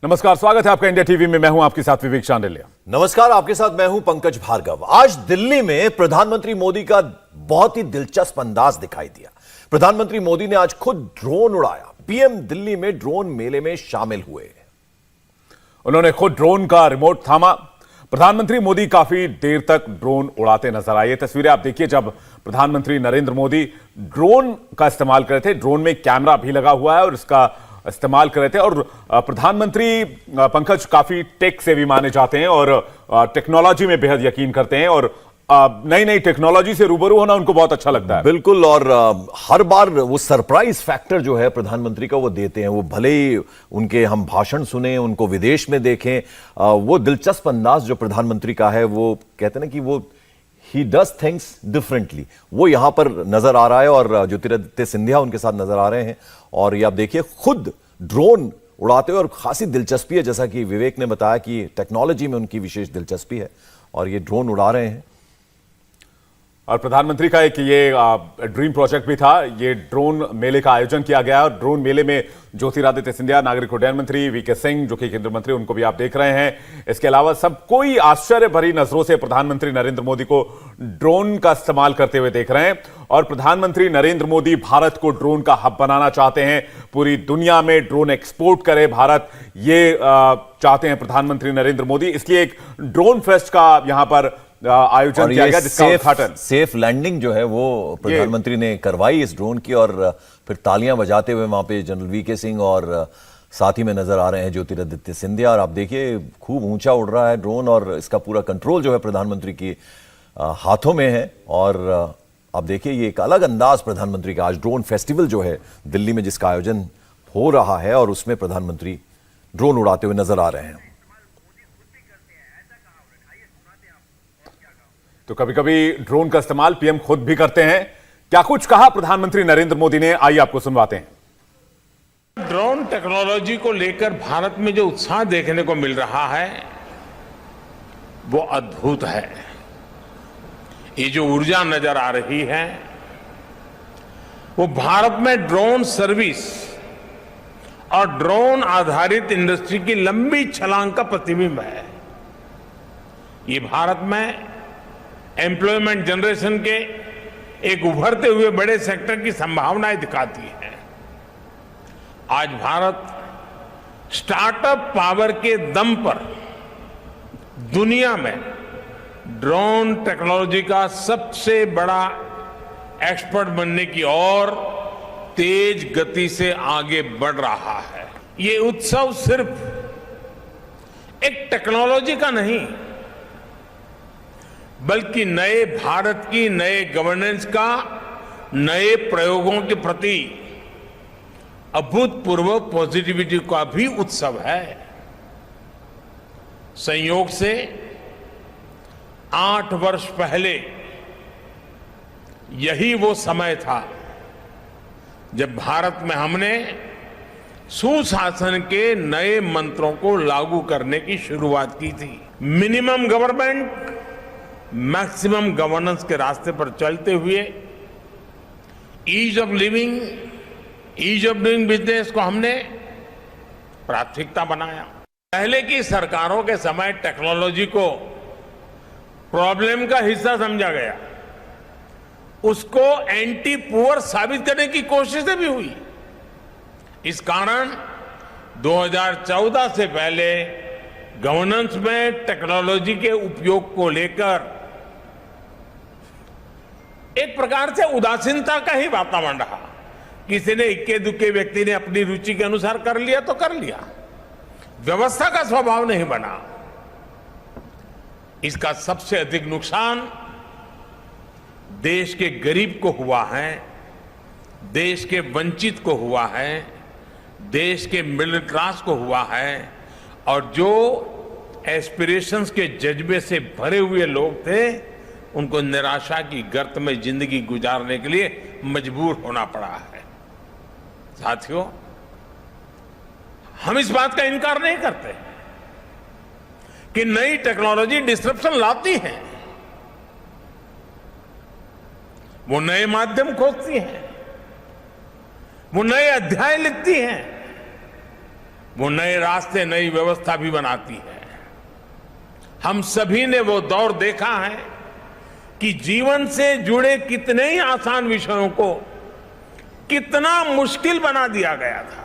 नमस्कार, स्वागत है आपका इंडिया टीवी में। मैं हूं आपके साथ विवेक शांडिल्य। नमस्कार, आपके साथ मैं हूं पंकज भार्गव। आज दिल्ली में प्रधानमंत्री मोदी का बहुत ही दिलचस्प अंदाज दिखाई दिया। प्रधानमंत्री मोदी ने आज खुद ड्रोन उड़ाया। पीएम दिल्ली में ड्रोन मेले में शामिल हुए। उन्होंने खुद ड्रोन का रिमोट थामा। प्रधानमंत्री मोदी काफी देर तक ड्रोन उड़ाते नजर आए। तस्वीरें आप देखिए, जब प्रधानमंत्री नरेंद्र मोदी ड्रोन का इस्तेमाल कर रहे थे। ड्रोन में कैमरा भी लगा हुआ है और इसका इस्तेमाल कर रहे थे। और प्रधानमंत्री पंकज काफी टेक सेवी माने जाते हैं और टेक्नोलॉजी में बेहद यकीन करते हैं और नई नई टेक्नोलॉजी से रूबरू होना उनको बहुत अच्छा लगता है। बिल्कुल, और हर बार वो सरप्राइज फैक्टर जो है प्रधानमंत्री का वो देते हैं। वो भले ही उनके हम भाषण सुने, उनको विदेश में देखें, वो दिलचस्प अंदाज जो प्रधानमंत्री का है, वो कहते हैं ना कि वो ही डज थिंग्स डिफरेंटली, वो यहां पर नजर आ रहा है। और ज्योतिरादित्य सिंधिया उनके साथ नजर आ रहे हैं और ये आप देखिए खुद ड्रोन उड़ाते हुए। और खासी दिलचस्पी है, जैसा कि विवेक ने बताया कि टेक्नोलॉजी में उनकी विशेष दिलचस्पी है और ये ड्रोन उड़ा रहे हैं। और प्रधानमंत्री का एक ये ड्रीम प्रोजेक्ट भी था। ये ड्रोन मेले का आयोजन किया गया और ड्रोन मेले में ज्योतिरादित्य सिंधिया, नागरिक उड्डयन मंत्री वीके सिंह जो कि केंद्रीय मंत्री, उनको भी आप देख रहे हैं। इसके अलावा सब कोई आश्चर्य भरी नजरों से प्रधानमंत्री नरेंद्र मोदी को ड्रोन का इस्तेमाल करते हुए देख रहे हैं। और प्रधानमंत्री नरेंद्र मोदी भारत को ड्रोन का हब बनाना चाहते हैं। पूरी दुनिया में ड्रोन एक्सपोर्ट करे भारत, ये चाहते हैं प्रधानमंत्री नरेंद्र मोदी। इसलिए एक ड्रोन फेस्ट का यहां पर आयोजन किया गया, जिसका उद्घाटन सेफ लैंडिंग जो है वो प्रधानमंत्री ने करवाई इस ड्रोन की। और फिर तालियां बजाते हुए वहां पे जनरल वीके सिंह और साथ ही में नजर आ रहे हैं ज्योतिरादित्य सिंधिया। और आप देखिए खूब ऊंचा उड़ रहा है ड्रोन और इसका पूरा कंट्रोल जो है प्रधानमंत्री के हाथों में है। और आप देखिए ये एक अलग अंदाज प्रधानमंत्री का। आज ड्रोन फेस्टिवल जो है दिल्ली में जिसका आयोजन हो रहा है और उसमें प्रधानमंत्री ड्रोन उड़ाते हुए नजर आ रहे हैं। तो कभी कभी ड्रोन का इस्तेमाल पीएम खुद भी करते हैं। क्या कुछ कहा प्रधानमंत्री नरेंद्र मोदी ने, आइए आपको सुनवाते हैं। ड्रोन टेक्नोलॉजी को लेकर भारत में जो उत्साह देखने को मिल रहा है वो अद्भुत है। ये जो ऊर्जा नजर आ रही है वो भारत में ड्रोन सर्विस और ड्रोन आधारित इंडस्ट्री की लंबी छलांग का प्रतिबिंब है। ये भारत में एम्प्लॉयमेंट जनरेशन के एक उभरते हुए बड़े सेक्टर की संभावनाएं दिखाती है। आज भारत स्टार्टअप पावर के दम पर दुनिया में ड्रोन टेक्नोलॉजी का सबसे बड़ा एक्सपर्ट बनने की ओर तेज गति से आगे बढ़ रहा है। ये उत्सव सिर्फ एक टेक्नोलॉजी का नहीं बल्कि नए भारत की, नए गवर्नेंस का, नए प्रयोगों के प्रति अभूतपूर्व पॉजिटिविटी का भी उत्सव है। संयोग से 8 वर्ष पहले यही वो समय था जब भारत में हमने सुशासन के नए मंत्रों को लागू करने की शुरुआत की थी। मिनिमम गवर्नमेंट, मैक्सिमम गवर्नेंस के रास्ते पर चलते हुए ease of living, ease of doing business को हमने प्राथमिकता बनाया। पहले की सरकारों के समय टेक्नोलॉजी को प्रॉब्लम का हिस्सा समझा गया, उसको एंटी पुअर साबित करने की कोशिशें भी हुई। इस कारण 2014 से पहले गवर्नेंस में टेक्नोलॉजी के उपयोग को लेकर एक प्रकार से उदासीनता का ही वातावरण रहा। किसी ने इक्के दुक्के व्यक्ति ने अपनी रुचि के अनुसार कर लिया तो कर लिया, व्यवस्था का स्वभाव नहीं बना। इसका सबसे अधिक नुकसान देश के गरीब को हुआ है, देश के वंचित को हुआ है, देश के मिडिल क्लास को हुआ है और जो एस्पिरेशंस के जज्बे से भरे हुए लोग थे उनको निराशा की गर्त में जिंदगी गुजारने के लिए मजबूर होना पड़ा है। साथियों, हम इस बात का इनकार नहीं करते कि नई टेक्नोलॉजी डिस्ट्रप्शन लाती है। वो नए माध्यम खोजती हैं, वो नए अध्याय लिखती हैं, वो नए रास्ते, नई व्यवस्था भी बनाती है। हम सभी ने वो दौर देखा है कि जीवन से जुड़े कितने ही आसान विषयों को कितना मुश्किल बना दिया गया था।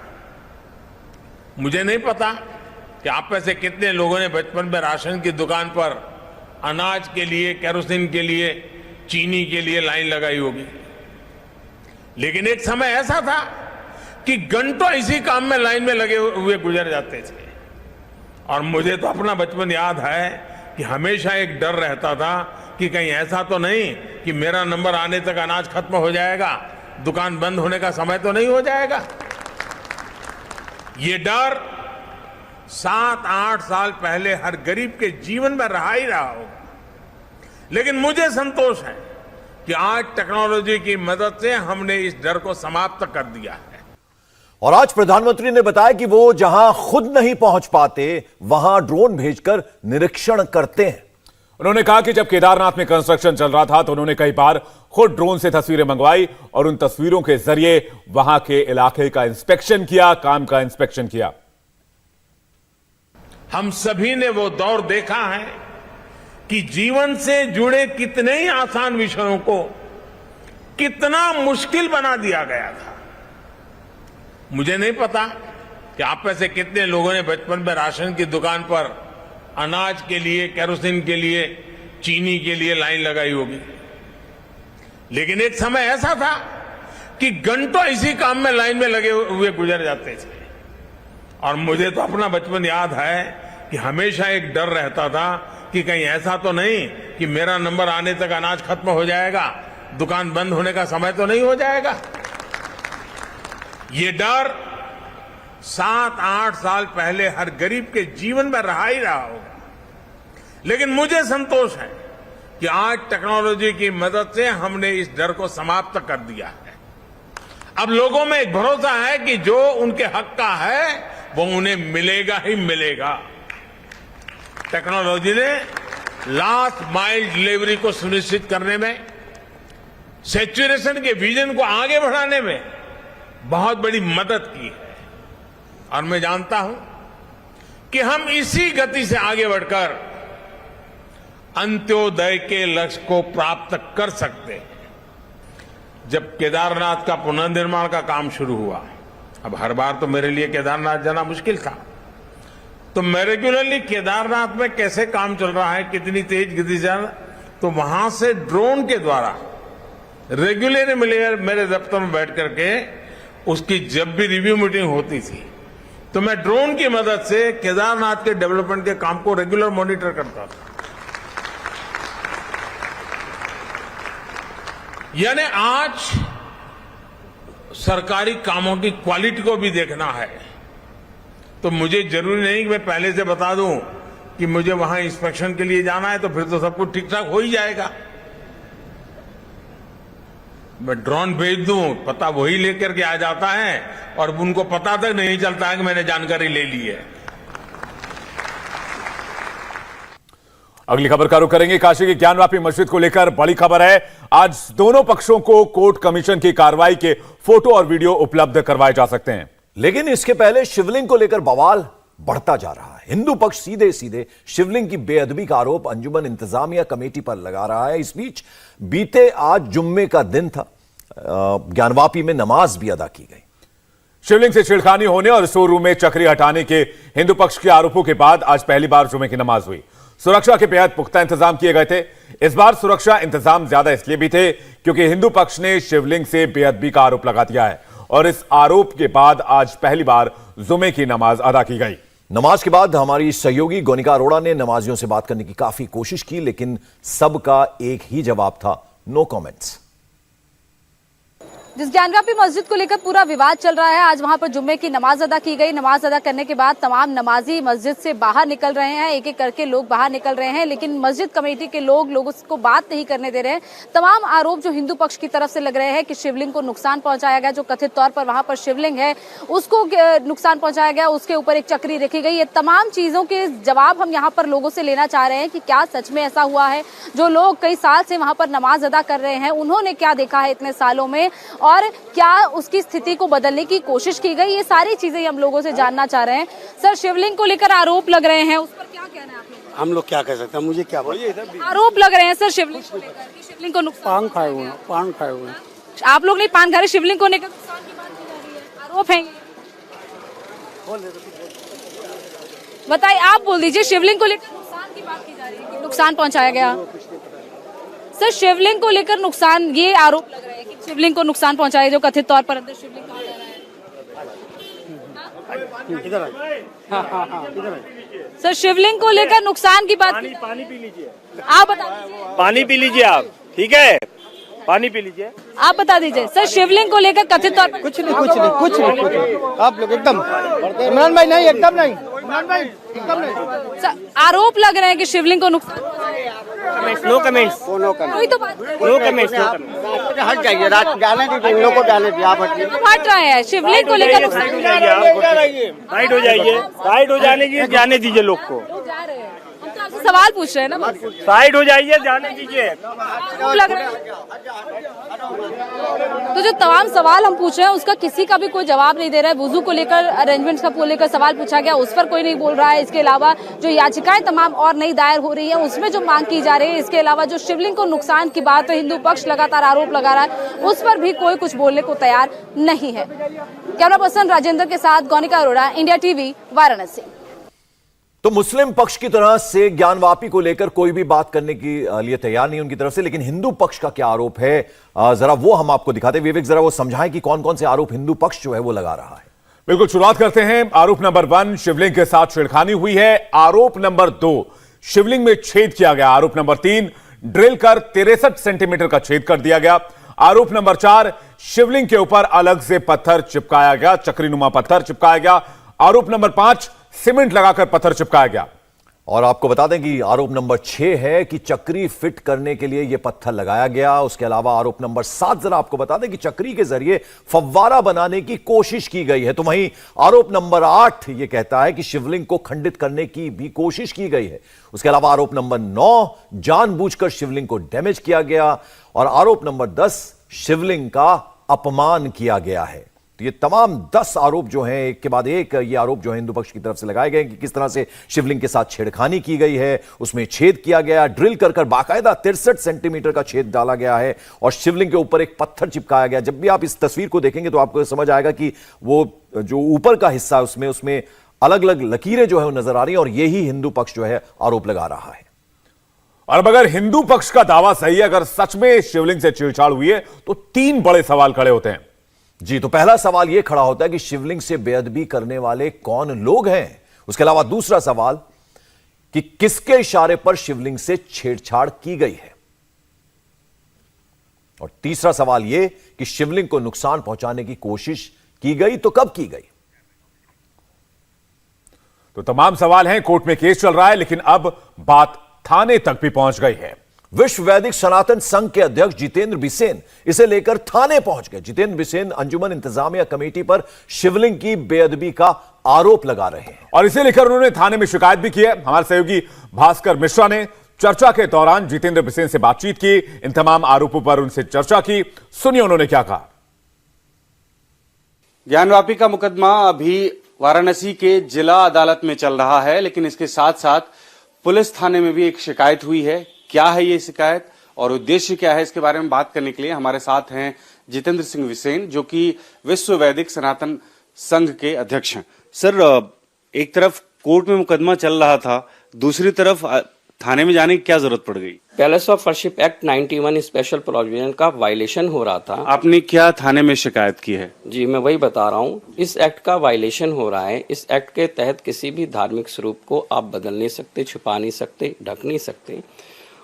मुझे नहीं पता कि आप में से कितने लोगों ने बचपन में राशन की दुकान पर अनाज के लिए, केरोसिन के लिए, चीनी के लिए लाइन लगाई होगी, लेकिन एक समय ऐसा था कि घंटों इसी काम में लाइन में लगे हुए गुजर जाते थे। और मुझे तो अपना बचपन याद है कि हमेशा एक डर रहता था कि कहीं ऐसा तो नहीं कि मेरा नंबर आने तक अनाज खत्म हो जाएगा, दुकान बंद होने का समय तो नहीं हो जाएगा। ये डर 7-8 साल पहले हर गरीब के जीवन में रहा ही रहा होगा। लेकिन मुझे संतोष है कि आज टेक्नोलॉजी की मदद से हमने इस डर को समाप्त कर दिया है। और आज प्रधानमंत्री ने बताया कि वो जहां खुद नहीं पहुंच पाते वहां ड्रोन भेजकर निरीक्षण करते हैं। उन्होंने कहा कि जब केदारनाथ में कंस्ट्रक्शन चल रहा था तो उन्होंने कई बार खुद ड्रोन से तस्वीरें मंगवाई और उन तस्वीरों के जरिए वहां के इलाके का इंस्पेक्शन किया, काम का इंस्पेक्शन किया। हम सभी ने वो दौर देखा है कि जीवन से जुड़े कितने ही आसान विषयों को कितना मुश्किल बना दिया गया था। मुझे नहीं पता कि आप में से कितने लोगों ने बचपन में राशन की दुकान पर अनाज के लिए, केरोसिन के लिए, चीनी के लिए लाइन लगाई होगी, लेकिन एक समय ऐसा था कि घंटों इसी काम में लाइन में लगे हुए गुजर जाते थे। और मुझे तो अपना बचपन याद है कि हमेशा एक डर रहता था कि कहीं ऐसा तो नहीं कि मेरा नंबर आने तक अनाज खत्म हो जाएगा, दुकान बंद होने का समय तो नहीं हो जाएगा। ये डर 7-8 साल पहले हर गरीब के जीवन में रहा ही रहा होगा। लेकिन मुझे संतोष है कि आज टेक्नोलॉजी की मदद से हमने इस डर को समाप्त कर दिया है। अब लोगों में एक भरोसा है कि जो उनके हक का है वो उन्हें मिलेगा ही मिलेगा। टेक्नोलॉजी ने लास्ट माइल डिलीवरी को सुनिश्चित करने में, सैचुरेशन के विजन को आगे बढ़ाने में बहुत बड़ी मदद की है। और मैं जानता हूं कि हम इसी गति से आगे बढ़कर अंत्योदय के लक्ष्य को प्राप्त कर सकते हैं। जब केदारनाथ का पुनर्निर्माण का काम शुरू हुआ, अब हर बार तो मेरे लिए केदारनाथ जाना मुश्किल था, तो मैं रेगुलरली केदारनाथ में कैसे काम चल रहा है, कितनी तेज गति से, तो वहां से ड्रोन के द्वारा रेगुलर मेरे दफ्तर में बैठ करके उसकी जब भी रिव्यू मीटिंग होती थी तो मैं ड्रोन की मदद से केदारनाथ के डेवलपमेंट के काम को रेगुलर मॉनिटर करता था। यानी आज सरकारी कामों की क्वालिटी को भी देखना है, तो मुझे जरूरी नहीं कि मैं पहले से बता दूं कि मुझे वहां इंस्पेक्शन के लिए जाना है, तो फिर तो सब कुछ ठीक ठाक हो ही जाएगा। मैं ड्रोन भेज दूं, पता वही लेकर के आ जाता है और उनको पता तक नहीं चलता है कि मैंने जानकारी ले ली है। अगली खबर का रुख करेंगे। काशी की ज्ञानवापी मस्जिद को लेकर बड़ी खबर है। आज दोनों पक्षों को कोर्ट कमीशन की कार्रवाई के फोटो और वीडियो उपलब्ध करवाए जा सकते हैं। लेकिन इसके पहले शिवलिंग को लेकर बवाल बढ़ता जा रहा है। हिंदू पक्ष सीधे सीधे शिवलिंग की बेअदबी का आरोप अंजुमन इंतजामिया कमेटी पर लगा रहा है। इस बीच बीते आज जुम्मे का दिन था, ज्ञानवापी में नमाज भी अदा की गई। शिवलिंग से छेड़खानी होने और स्टोर रूम में चक्री हटाने के हिंदू पक्ष के आरोपों के बाद आज पहली बार जुम्मे की नमाज हुई। सुरक्षा के बेहद पुख्ता इंतजाम किए गए थे। इस बार सुरक्षा इंतजाम ज्यादा इसलिए भी थे क्योंकि हिंदू पक्ष ने शिवलिंग से बेअदबी का आरोप लगा दिया है और इस आरोप के बाद आज पहली बार जुम्मे की नमाज अदा की गई। नमाज के बाद हमारी सहयोगी गोनिका अरोड़ा ने नमाजियों से बात करने की काफी कोशिश की, लेकिन सबका एक ही जवाब था, नो कमेंट्स। जिस ज्ञानवापी मस्जिद को लेकर पूरा विवाद चल रहा है, आज वहां पर जुम्मे की नमाज अदा की गई। नमाज अदा करने के बाद तमाम नमाजी मस्जिद से बाहर निकल रहे हैं, एक एक करके लोग बाहर निकल रहे हैं, लेकिन मस्जिद कमेटी के लोगों को बात नहीं करने दे रहे हैं। तमाम आरोप जो हिंदू पक्ष की तरफ से लग रहे हैं कि शिवलिंग को नुकसान पहुंचाया गया, जो कथित तौर पर वहां पर शिवलिंग है उसको नुकसान पहुंचाया गया, उसके ऊपर एक चक्री रखी गई, ये तमाम चीजों के जवाब हम यहाँ पर लोगों से लेना चाह रहे हैं कि क्या सच में ऐसा हुआ है। जो लोग कई साल से वहां पर नमाज अदा कर रहे हैं, उन्होंने क्या देखा है इतने सालों में और क्या उसकी स्थिति को बदलने की कोशिश की गई, ये सारी चीजें हम लोगों से जानना चाह रहे हैं। सर, शिवलिंग को लेकर आरोप लग रहे हैं, उस पर क्या कहना है आप लोगों का? हम लोग क्या कह सकते हैं, मुझे क्या बोलिए। आरोप लग रहे हैं सर शिवलिंग को लेकर कि शिवलिंग को नुकसान, पान खाए हुए हैं, पान खाए हुए हैं। आप लोग नहीं पान खा रहे, शिवलिंग को लेकर नुकसान की बात की जा रही है, आरोप है। बताइए, आप बोल दीजिए, शिवलिंग को लेकर नुकसान की बात की जा रही है कि नुकसान पहुंचाया गया। सर, शिवलिंग को लेकर नुकसान, ये आरोप लग रहा है कि शिवलिंग को नुकसान पहुंचाया, जो कथित तौर पर अंदर शिवलिंग कहा जा रहा है। इधर आइए। हाँ, इधर आइए। सर, शिवलिंग को लेकर नुकसान की बात, पानी पी लीजिए, आप बता दीजिए। पानी पी लीजिए आप, ठीक है, पानी पी लीजिए। आप बता दीजिए सर, शिवलिंग को लेकर कथित तौर पर कुछ नहीं। आप लोग एकदम, इमरान भाई नहीं, एकदम नहीं, इमरान भाई एकदम नहीं। सर, आरोप लग रहे हैं कि शिवलिंग को नुकसान पहुंचाया। नो कमेंट्स, कोई तो बात नहीं। No comments, no comments. हट जाइए, रात जाने दीजिए, इन लोग को जाने दीजिए, आप हटिए। हम हट रहे हैं, शिवलिंग को लेकर नुकसान। साइड हो जाइए, साइड हो जाने दीजिए, जाने दीजिए लोग को। लोग जा रहे हैं, हम तो आपसे सवाल पूछ रहे हैं ना बस। साइड हो जाइए, जाने दीजिए। आरोप लग रहे हैं। तो जो तमाम सवाल हम पूछ रहे हैं उसका किसी का भी कोई जवाब नहीं दे रहा है। वुजू को लेकर, अरेंजमेंट्स का लेकर सवाल पूछा गया, उस पर कोई नहीं बोल रहा है। इसके अलावा जो याचिकाएं तमाम और नई दायर हो रही है उसमें जो मांग की जा रही है, इसके अलावा जो शिवलिंग को नुकसान की बात है, हिंदू पक्ष लगातार आरोप लगा रहा है, उस पर भी कोई कुछ बोलने को तैयार नहीं है। कैमरा पर्सन राजेंद्र के साथ गौनिका अरोड़ा, इंडिया टीवी, वाराणसी। तो मुस्लिम पक्ष की तरह से ज्ञानवापी को लेकर कोई भी बात करने के लिए तैयार नहीं उनकी तरफ से, लेकिन हिंदू पक्ष का क्या आरोप है, जरा वो हम आपको दिखाते हैं। विवेक, जरा वो समझाएं कि कौन कौन से आरोप हिंदू पक्ष जो है वो लगा रहा है। बिल्कुल, शुरुआत करते हैं। आरोप नंबर 1, शिवलिंग के साथ छेड़खानी हुई है। आरोप नंबर 2, शिवलिंग में छेद किया गया। आरोप नंबर 3, ड्रिल कर 63 सेंटीमीटर का छेद कर दिया गया। आरोप नंबर 4, शिवलिंग के ऊपर अलग से पत्थर चिपकाया गया, चक्रीनुमा पत्थर चिपकाया गया। आरोप नंबर 5, सीमेंट लगाकर पत्थर चिपकाया गया। और आपको बता दें कि आरोप नंबर 6 है कि चक्री फिट करने के लिए यह पत्थर लगाया गया। उसके अलावा आरोप नंबर 7, जरा आपको बता दें कि चक्री के जरिए फव्वारा बनाने की कोशिश की गई है। तो वहीं आरोप नंबर 8 यह कहता है कि शिवलिंग को खंडित करने की भी कोशिश की गई है। उसके अलावा आरोप नंबर 9, जानबूझकर शिवलिंग को डैमेज किया गया। और आरोप नंबर 10, शिवलिंग का अपमान किया गया है। तो ये तमाम 10 आरोप जो हैं, एक के बाद एक ये आरोप जो है हिंदू पक्ष की तरफ से लगाए गए कि किस तरह से शिवलिंग के साथ छेड़खानी की गई है, उसमें छेद किया गया, ड्रिल कर बाकायदा 63 सेंटीमीटर का छेद डाला गया है और शिवलिंग के ऊपर एक पत्थर चिपकाया गया। जब भी आप इस तस्वीर को देखेंगे तो आपको समझ आएगा कि वो जो ऊपर का हिस्सा है उसमें अलग अलग लकीरें जो है वो नजर आ रही है, और यही हिंदू पक्ष जो है आरोप लगा रहा है। और अगर हिंदू पक्ष का दावा सही है, अगर सच में शिवलिंग से छेड़छाड़ हुई है, तो 3 बड़े सवाल खड़े होते हैं। जी, तो पहला सवाल यह खड़ा होता है कि शिवलिंग से बेअदबी करने वाले कौन लोग हैं। उसके अलावा दूसरा सवाल कि किसके इशारे पर शिवलिंग से छेड़छाड़ की गई है। और तीसरा सवाल यह कि शिवलिंग को नुकसान पहुंचाने की कोशिश की गई तो कब की गई। तो तमाम सवाल हैं, कोर्ट में केस चल रहा है, लेकिन अब बात थाने तक भी पहुंच गई है। विश्व वैदिक सनातन संघ के अध्यक्ष जितेंद्र बिसेन इसे लेकर थाने पहुंच गए। जितेंद्र बिसेन अंजुमन इंतजामिया कमेटी पर शिवलिंग की बेअदबी का आरोप लगा रहे हैं और इसे लेकर उन्होंने थाने में शिकायत भी की है। हमारे सहयोगी भास्कर मिश्रा ने चर्चा के दौरान जितेंद्र बिसेन से बातचीत की, इन तमाम आरोपों पर उनसे चर्चा की। सुनिए उन्होंने क्या कहा। ज्ञानवापी का मुकदमा अभी वाराणसी के जिला अदालत में चल रहा है, लेकिन इसके साथ साथ पुलिस थाने में भी एक शिकायत हुई है। क्या है ये शिकायत और उद्देश्य क्या है, इसके बारे में बात करने के लिए हमारे साथ हैं जितेंद्र सिंह बिसेन, जो कि विश्व वैदिक सनातन संघ के अध्यक्ष हैं। सर, एक तरफ कोर्ट में मुकदमा चल रहा था, दूसरी तरफ थाने में जाने की क्या जरूरत पड़ गई? Palace of worship act 91 special provision का वायलेशन हो रहा था। आपने क्या थाने में शिकायत की है? जी, मैं वही बता रहा हूँ। इस एक्ट का वायलेशन हो रहा है। इस एक्ट के तहत किसी भी धार्मिक स्वरूप को आप बदल नहीं सकते, छुपा नहीं सकते, ढक नहीं सकते।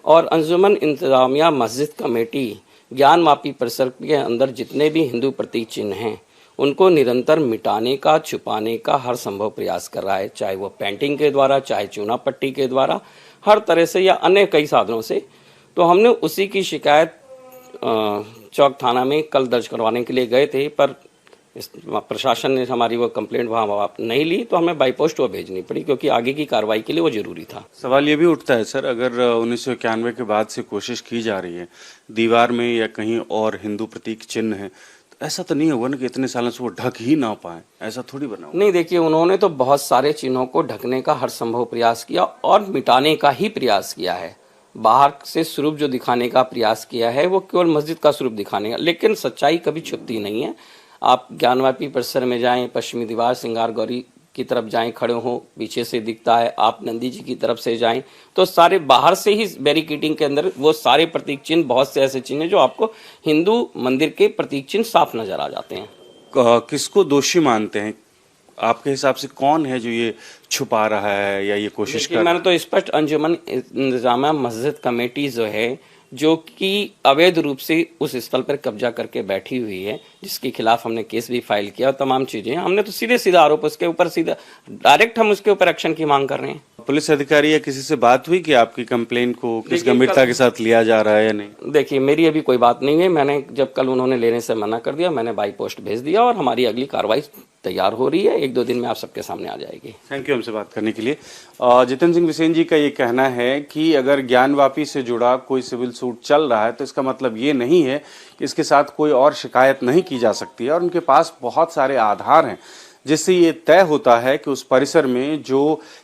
और अंजुमन इंतजामिया मस्जिद कमेटी ज्ञानवापी परिसर के अंदर जितने भी हिंदू प्रतीक चिन्ह हैं उनको निरंतर मिटाने का, छुपाने का हर संभव प्रयास कर रहा है, चाहे वो पेंटिंग के द्वारा, चाहे चूना पट्टी के द्वारा, हर तरह से या अन्य कई साधनों से। तो हमने उसी की शिकायत चौक थाना में कल दर्ज करवाने के लिए गए थे, पर प्रशासन ने हमारी वो कंप्लेंट वहाँ नहीं ली, तो हमें बाई पोस्ट वो भेजनी पड़ी, क्योंकि आगे की कार्रवाई के लिए वो जरूरी था। सवाल ये भी उठता है सर, अगर 1991 के बाद से कोशिश की जा रही है दीवार में या कहीं और हिंदू प्रतीक चिन्ह है, ऐसा तो नहीं होगा ना कि इतने सालों से वो ढक ही ना पाए, ऐसा थोड़ी बना होगा। नहीं, देखिए, उन्होंने तो बहुत सारे चिन्हों को ढकने का हर संभव प्रयास किया और मिटाने का ही प्रयास किया है। बाहर से स्वरूप जो दिखाने का प्रयास किया है वो केवल मस्जिद का स्वरूप दिखाने का, लेकिन सच्चाई कभी छुपती नहीं है। आप ज्ञानवापी परिसर में जाएं, पश्चिमी दीवार सिंगार गौरी की तरफ जाएं, खड़े हो, पीछे से दिखता है। आप नंदी जी की तरफ से जाएं तो सारे बाहर से ही बैरिकेडिंग के अंदर वो सारे प्रतीक चिन्ह, बहुत से ऐसे चिन्ह हैं जो आपको हिंदू मंदिर के प्रतीक चिन्ह साफ नजर आ जाते हैं। किसको दोषी मानते हैं आपके हिसाब से? कौन है जो ये छुपा रहा है या ये कोशिश कर? मैंने तो स्पष्ट अंजुमन इंतजामिया मस्जिद कमेटी जो है, जो कि अवैध रूप से उस स्थल पर कब्जा करके बैठी हुई है, जिसके खिलाफ हमने केस भी फाइल किया और तमाम चीजें, हमने तो सीधे सीधा आरोप उसके ऊपर सीधा डायरेक्ट हम उसके ऊपर एक्शन की मांग कर रहे हैं। पुलिस अधिकारी या किसी से बात हुई कि आपकी कंप्लेन को किस गंभीरता के साथ लिया जा रहा है या नहीं? देखिए, मेरी अभी कोई बात नहीं है। मैंने जब कल उन्होंने लेने से मना कर दिया, मैंने बाई पोस्ट भेज दिया और हमारी अगली कार्रवाई तैयार हो रही है। 1-2 दिन में आप सबके सामने आ जाएगी। थैंक यू हमसे बात करने के लिए। जितेंद्र सिंह बिसेन जी का ये कहना है कि अगर ज्ञानवापी से जुड़ा कोई सिविल सूट चल रहा है तो इसका मतलब ये नहीं है कि इसके साथ कोई और शिकायत नहीं की जा सकती है, और उनके पास बहुत सारे आधार हैं जिससे ये तय होता है कि उस परिसर में जो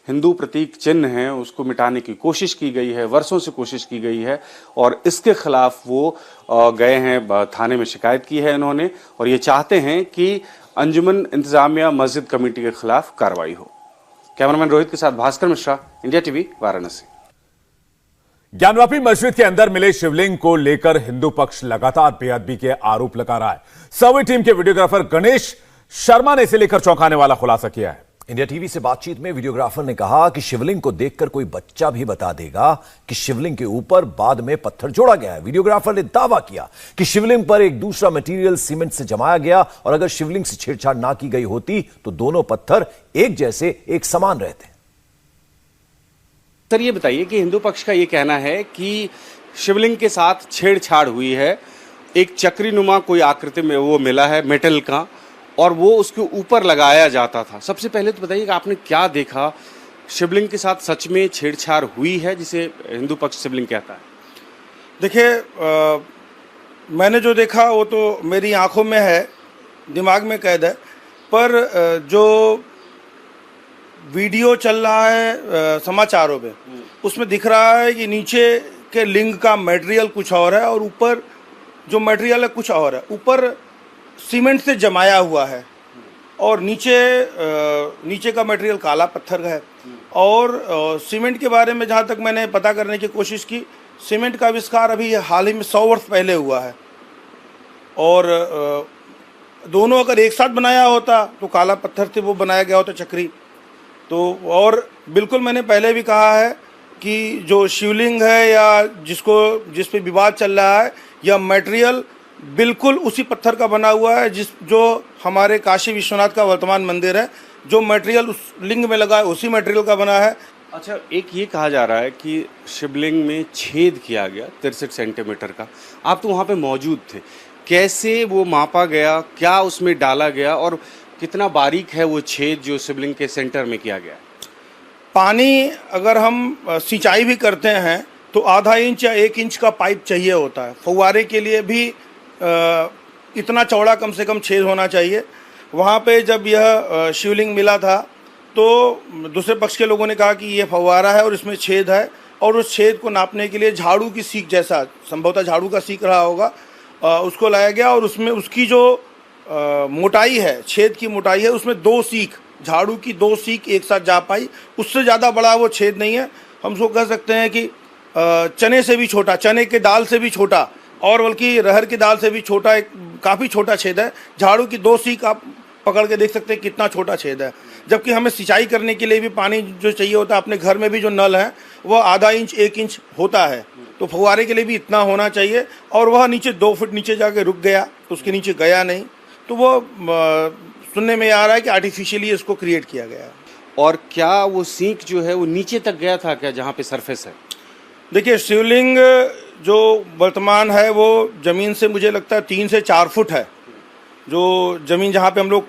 हिंदू प्रतीक चिन्ह हैं उसको मिटाने की कोशिश की गई है, वर्षों से कोशिश की गई है, और इसके खिलाफ वो गए हैं, थाने में शिकायत की है इन्होंने, और ये चाहते हैं कि अंजुमन इंतजामिया मस्जिद कमेटी के खिलाफ कार्रवाई हो। कैमरामैन रोहित के साथ भास्कर मिश्रा, इंडिया टीवी, वाराणसी। ज्ञानवापी मस्जिद के अंदर मिले शिवलिंग को लेकर हिंदू पक्ष लगातार बेअदबी के आरोप लगा रहा है। सर्वे टीम के वीडियोग्राफर गणेश शर्मा ने इसे लेकर चौंकाने वाला खुलासा किया है। इंडिया टीवी से बातचीत में वीडियोग्राफर ने कहा कि शिवलिंग को देखकर कोई बच्चा भी बता देगा कि शिवलिंग के ऊपर बाद में पत्थर जोड़ा गया है। वीडियोग्राफर ने दावा किया कि शिवलिंग पर एक दूसरा मटेरियल सीमेंट से जमाया गया, और अगर शिवलिंग से छेड़छाड़ ना की गई होती तो दोनों पत्थर एक जैसे, एक समान रहते। सर, ये बताइए कि हिंदू पक्ष का ये कहना है कि शिवलिंग के साथ छेड़छाड़ हुई है, एक चक्री नुमा कोई आकृति में वो मिला है मेटल का, और वो उसके ऊपर लगाया जाता था। सबसे पहले तो बताइए कि आपने क्या देखा? शिवलिंग के साथ सच में छेड़छाड़ हुई है जिसे हिंदू पक्ष शिवलिंग कहता है? देखिए, मैंने जो देखा वो तो मेरी आंखों में है, दिमाग में कैद है, पर जो वीडियो चल रहा है समाचारों में, उसमें दिख रहा है कि नीचे के लिंग का मटेरियल कुछ और है और ऊपर जो मटेरियल है कुछ और है। ऊपर सीमेंट से जमाया हुआ है और नीचे का मटेरियल काला पत्थर का है। और सीमेंट के बारे में जहाँ तक मैंने पता करने की कोशिश की, सीमेंट का आविष्कार अभी हाल ही में 100 वर्ष पहले हुआ है, और दोनों अगर एक साथ बनाया होता तो काला पत्थर से वो बनाया गया होता चक्री। तो और बिल्कुल मैंने पहले भी कहा है कि जो शिवलिंग है या जिस पे विवाद चल रहा है, यह मटेरियल बिल्कुल उसी पत्थर का बना हुआ है जो हमारे काशी विश्वनाथ का वर्तमान मंदिर है। जो मटेरियल उस लिंग में लगा है उसी मटेरियल का बना है। अच्छा, एक ये कहा जा रहा है कि शिवलिंग में छेद किया गया 63 सेंटीमीटर का। आप तो वहाँ पे मौजूद थे, कैसे वो मापा गया, क्या उसमें डाला गया, और कितना बारीक है वो छेद जो शिवलिंग के सेंटर में किया गया? पानी अगर हम सिंचाई भी करते हैं तो आधा इंच या 1 इंच का पाइप चाहिए होता है। फव्वारे के लिए भी इतना चौड़ा कम से कम छेद होना चाहिए। वहाँ पे जब यह शिवलिंग मिला था तो दूसरे पक्ष के लोगों ने कहा कि ये फव्वारा है और इसमें छेद है, और उस छेद को नापने के लिए झाड़ू की सीख जैसा, संभवतः झाड़ू का सीख रहा होगा, उसको लाया गया, और उसमें उसकी जो मोटाई है, छेद की मोटाई है, उसमें 2 सीख, झाड़ू की 2 सीख एक साथ जा पाई। उससे ज़्यादा बड़ा वो छेद नहीं है। हम उसको कह सकते हैं कि चने से भी छोटा, चने के दाल से भी छोटा, और बल्कि रहर की दाल से भी छोटा, एक काफ़ी छोटा छेद है। झाड़ू की 2 सीख आप पकड़ के देख सकते हैं कितना छोटा छेद है। जबकि हमें सिंचाई करने के लिए भी पानी जो चाहिए होता है, अपने घर में भी जो नल है वो आधा इंच 1 इंच होता है, तो फव्वारे के लिए भी इतना होना चाहिए। और वह नीचे 2 फुट नीचे जाके रुक गया, उसके नीचे गया नहीं, तो वो सुनने में आ रहा है कि आर्टिफिशियली इसको क्रिएट किया गया है। और क्या वो सीख जो है वो नीचे तक गया था क्या, जहाँ पे सरफेस है? देखिए, शिवलिंग जो वर्तमान है वो ज़मीन से मुझे लगता है 3 से 4 फुट है, जो ज़मीन जहाँ पे हम लोग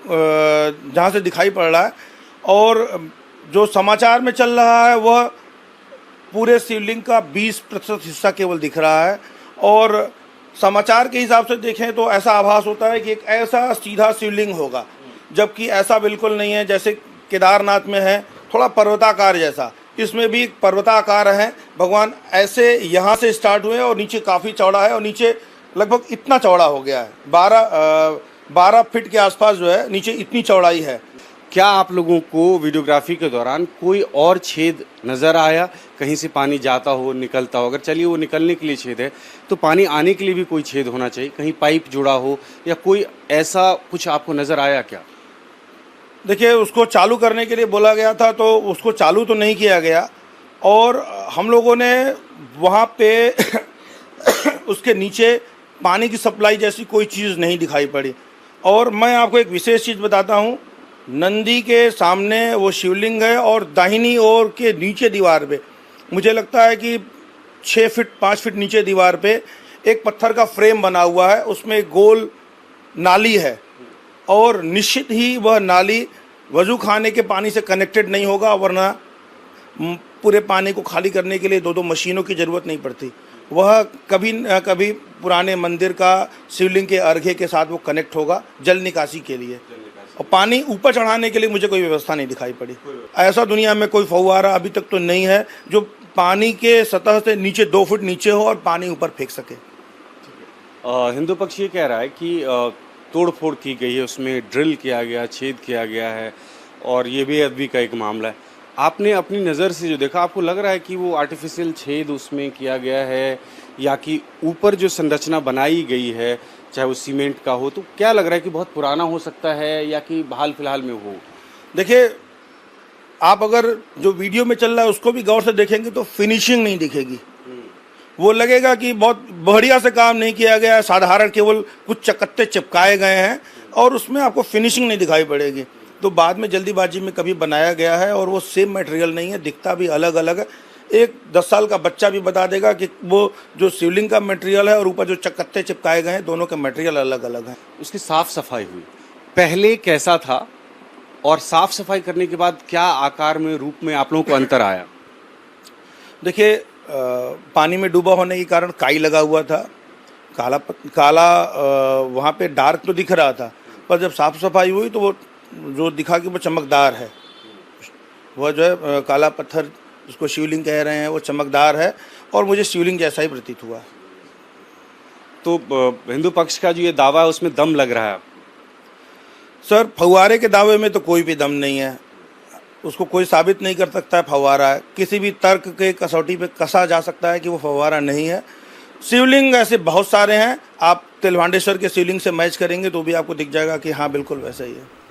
जहाँ से दिखाई पड़ रहा है। और जो समाचार में चल रहा है वह पूरे शिवलिंग का 20% हिस्सा केवल दिख रहा है, और समाचार के हिसाब से देखें तो ऐसा आभास होता है कि एक ऐसा सीधा शिवलिंग होगा, जबकि ऐसा बिल्कुल नहीं है। जैसे केदारनाथ में है थोड़ा पर्वताकार जैसा, इसमें भी एक पर्वताकार है। भगवान ऐसे यहाँ से स्टार्ट हुए और नीचे काफ़ी चौड़ा है और नीचे लगभग इतना चौड़ा हो गया है। 12 फीट के आसपास जो है नीचे इतनी चौड़ाई है। क्या आप लोगों को वीडियोग्राफी के दौरान कोई और छेद नजर आया, कहीं से पानी जाता हो निकलता हो? अगर चलिए वो निकलने के लिए छेद है तो पानी आने के लिए भी कोई छेद होना चाहिए, कहीं पाइप जुड़ा हो या कोई ऐसा कुछ आपको नजर आया क्या? देखिए, उसको चालू करने के लिए बोला गया था तो उसको चालू तो नहीं किया गया और हम लोगों ने वहाँ पे उसके नीचे पानी की सप्लाई जैसी कोई चीज़ नहीं दिखाई पड़ी। और मैं आपको एक विशेष चीज़ बताता हूँ, नंदी के सामने वो शिवलिंग है और दाहिनी ओर के नीचे दीवार पे मुझे लगता है कि 6 फीट 5 फीट नीचे दीवार पे एक पत्थर का फ्रेम बना हुआ है, उसमें गोल नाली है और निश्चित ही वह नाली वजू खाने के पानी से कनेक्टेड नहीं होगा, वरना पूरे पानी को खाली करने के लिए 2-2 मशीनों की ज़रूरत नहीं पड़ती। वह कभी न कभी पुराने मंदिर का शिवलिंग के अर्घ्य के साथ वो कनेक्ट होगा जल निकासी के लिए, और पानी ऊपर चढ़ाने के लिए मुझे कोई व्यवस्था नहीं दिखाई पड़ी। ऐसा दुनिया में कोई फव्वारा अभी तक तो नहीं है जो पानी के सतह से नीचे 2 फुट नीचे हो और पानी ऊपर फेंक सके। हिंदू पक्ष ये कह रहा है कि तोड़ फोड़ की गई है, उसमें ड्रिल किया गया, छेद किया गया है और ये बेअदबी का एक मामला है। आपने अपनी नज़र से जो देखा, आपको लग रहा है कि वो आर्टिफिशियल छेद उसमें किया गया है या कि ऊपर जो संरचना बनाई गई है चाहे वो सीमेंट का हो, तो क्या लग रहा है कि बहुत पुराना हो सकता है या कि हाल फिलहाल में हो? देखिए, आप अगर जो वीडियो में चल रहा है उसको भी गौर से देखेंगे तो फिनिशिंग नहीं दिखेगी। वो लगेगा कि बहुत बढ़िया से काम नहीं किया गया है, साधारण केवल कुछ चकत्ते चिपकाए गए हैं और उसमें आपको फिनिशिंग नहीं दिखाई पड़ेगी। तो बाद में जल्दीबाजी में कभी बनाया गया है और वो सेम मटेरियल नहीं है, दिखता भी अलग अलग है। एक 10 साल का बच्चा भी बता देगा कि वो जो शिवलिंग का मटेरियल है और ऊपर जो चकत्ते चिपकाए गए हैं, दोनों के मटेरियल अलग अलग हैं। उसकी साफ सफाई हुई, पहले कैसा था और साफ सफाई करने के बाद क्या आकार में, रूप में आप लोगों को अंतर आया? देखिए, पानी में डूबा होने के कारण काई लगा हुआ था, काला वहाँ पे डार्क तो दिख रहा था, पर जब साफ सफाई हुई तो वो जो दिखा कि वो चमकदार है। वह जो है काला पत्थर जिसको शिवलिंग कह रहे हैं वो चमकदार है और मुझे शिवलिंग जैसा ही प्रतीत हुआ। तो हिंदू पक्ष का जो ये दावा है उसमें दम लग रहा है? सर, फव्वारे के दावे में तो कोई भी दम नहीं है, उसको कोई साबित नहीं कर सकता है फव्वारा है। किसी भी तर्क के कसौटी पे कसा जा सकता है कि वो फव्वारा नहीं है। शिवलिंग ऐसे बहुत सारे हैं, आप तिलभांडेश्वर के शिवलिंग से मैच करेंगे तो भी आपको दिख जाएगा कि हाँ बिल्कुल वैसा ही है।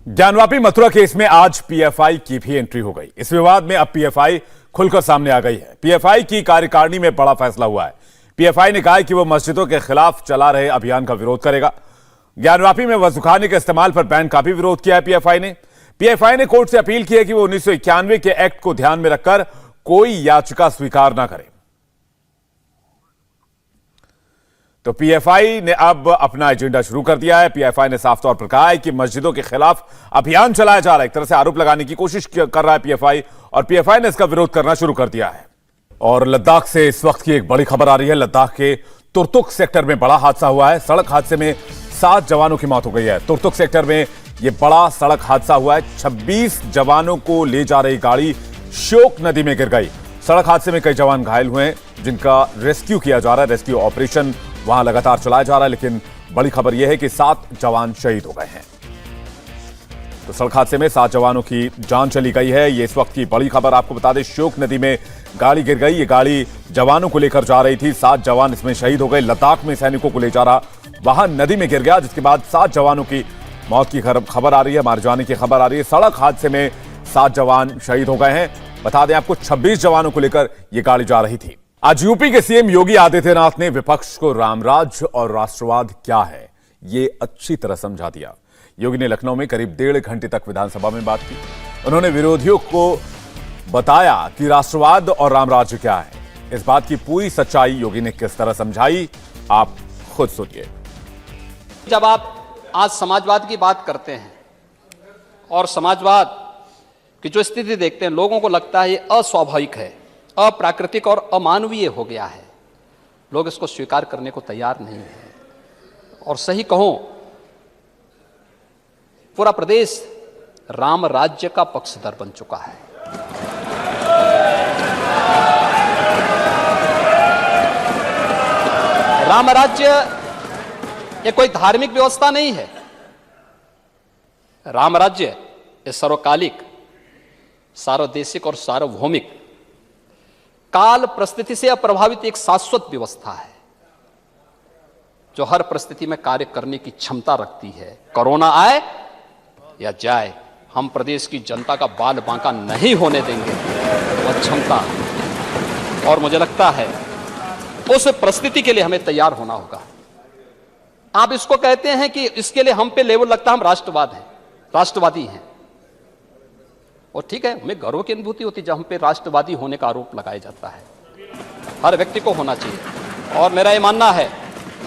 ज्ञानवापी मथुरा केस में आज पीएफआई की भी एंट्री हो गई। इस विवाद में अब पीएफआई खुलकर सामने आ गई है। पीएफआई की कार्यकारिणी में बड़ा फैसला हुआ है। पीएफआई ने कहा है कि वो मस्जिदों के खिलाफ चला रहे अभियान का विरोध करेगा। ज्ञानवापी में वज़ूखाने के इस्तेमाल पर बैन का भी विरोध किया है पीएफआई ने कोर्ट से अपील की है कि वो 1991 के एक्ट को ध्यान में रखकर कोई याचिका स्वीकार ना करे। तो पीएफआई ने अब अपना एजेंडा शुरू कर दिया है। पीएफआई ने साफ तौर पर कहा है कि मस्जिदों के खिलाफ अभियान चलाया जा रहा है। एक तरह से आरोप लगाने की कोशिश कर रहा है पीएफआई, और पीएफआई ने इसका विरोध करना शुरू कर दिया है। और लद्दाख से इस वक्त की एक बड़ी खबर आ रही है। लद्दाख के तुर्तुक सेक्टर में बड़ा हादसा हुआ है। सड़क हादसे में 7 जवानों की मौत हो गई है। तुर्तुक सेक्टर में यह बड़ा सड़क हादसा हुआ है। 26 जवानों को ले जा रही गाड़ी श्योक नदी में गिर गई। सड़क हादसे में कई जवान घायल हुए हैं जिनका रेस्क्यू किया जा रहा है। रेस्क्यू ऑपरेशन वहां लगातार चलाया जा रहा है, लेकिन बड़ी खबर यह है कि 7 जवान शहीद हो गए हैं। तो सड़क हादसे में 7 जवानों की जान चली गई है। ये इस वक्त की बड़ी खबर। आपको बता दें, श्योक नदी में गाड़ी गिर गई। ये गाड़ी जवानों को लेकर जा रही थी। 7 जवान इसमें शहीद हो गए। लद्दाख में सैनिकों को ले जा रहा वाहन नदी में गिर गया, जिसके बाद 7 जवानों की मौत की खबर आ रही है, मारे जाने की खबर आ रही है। सड़क हादसे में 7 जवान शहीद हो गए हैं। बता दें आपको, 26 जवानों को लेकर यह गाड़ी जा रही थी। आज यूपी के सीएम योगी आदित्यनाथ ने विपक्ष को रामराज और राष्ट्रवाद क्या है ये अच्छी तरह समझा दिया। योगी ने लखनऊ में करीब 1.5 घंटे तक विधानसभा में बात की। उन्होंने विरोधियों को बताया कि राष्ट्रवाद और रामराज्य क्या है। इस बात की पूरी सच्चाई योगी ने किस तरह समझाई, आप खुद सुनिए। जब आप आज समाजवाद की बात करते हैं और समाजवाद की जो स्थिति देखते हैं, लोगों को लगता है ये अस्वाभाविक है, अप्राकृतिक और अमानवीय हो गया है। लोग इसको स्वीकार करने को तैयार नहीं है। और सही कहूं, पूरा प्रदेश राम राज्य का पक्षधर बन चुका है। राम राज्य ये कोई धार्मिक व्यवस्था नहीं है। राम राज्य ये सर्वकालिक, सार्वदेशिक और सार्वभौमिक, काल परिस्थिति से अप्रभावित एक शाश्वत व्यवस्था है जो हर परिस्थिति में कार्य करने की क्षमता रखती है। कोरोना आए या जाए, हम प्रदेश की जनता का बाल बांका नहीं होने देंगे, वह क्षमता। और मुझे लगता है उस परिस्थिति के लिए हमें तैयार होना होगा। आप इसको कहते हैं कि इसके लिए हम पे लेवल लगता है, हम राष्ट्रवादी हैं। और ठीक है, हमें गर्व की अनुभूति होती है जब हम पे राष्ट्रवादी होने का आरोप लगाया जाता है। हर व्यक्ति को होना चाहिए, और मेरा यह मानना है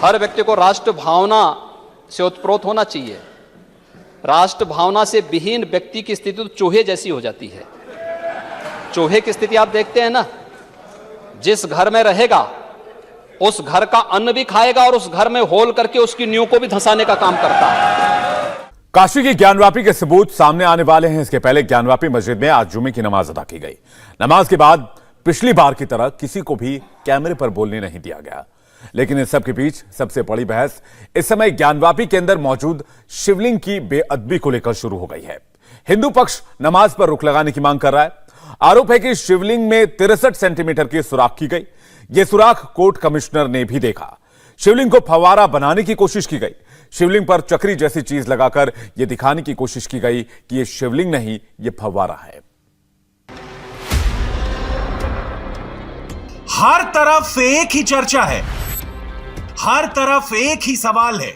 हर व्यक्ति को राष्ट्र भावना से उत्प्रोत होना चाहिए। राष्ट्र भावना से विहीन व्यक्ति की स्थिति तो चूहे जैसी हो जाती है। चूहे की स्थिति आप देखते हैं ना, जिस घर में रहेगा उस घर का अन्न भी खाएगा और उस घर में होल करके उसकी नींव को भी धंसाने का काम करता है। काशी की ज्ञानवापी के सबूत सामने आने वाले हैं। इसके पहले ज्ञानवापी मस्जिद में आज जुमे की नमाज अदा की गई। नमाज के बाद पिछली बार की तरह किसी को भी कैमरे पर बोलने नहीं दिया गया। लेकिन इस सब के बीच सबसे बड़ी बहस इस समय ज्ञानवापी के अंदर मौजूद शिवलिंग की बेअदबी को लेकर शुरू हो गई है। हिंदू पक्ष नमाज पर रोक लगाने की मांग कर रहा है। आरोप है कि शिवलिंग में 63 सेंटीमीटर की सुराख की गई। यह सुराख कोर्ट कमिश्नर ने भी देखा। शिवलिंग को फव्वारा बनाने की कोशिश की गई। शिवलिंग पर चक्री जैसी चीज लगाकर यह दिखाने की कोशिश की गई कि यह शिवलिंग नहीं, यह फव्वारा है। हर तरफ एक ही चर्चा है, हर तरफ एक ही सवाल है।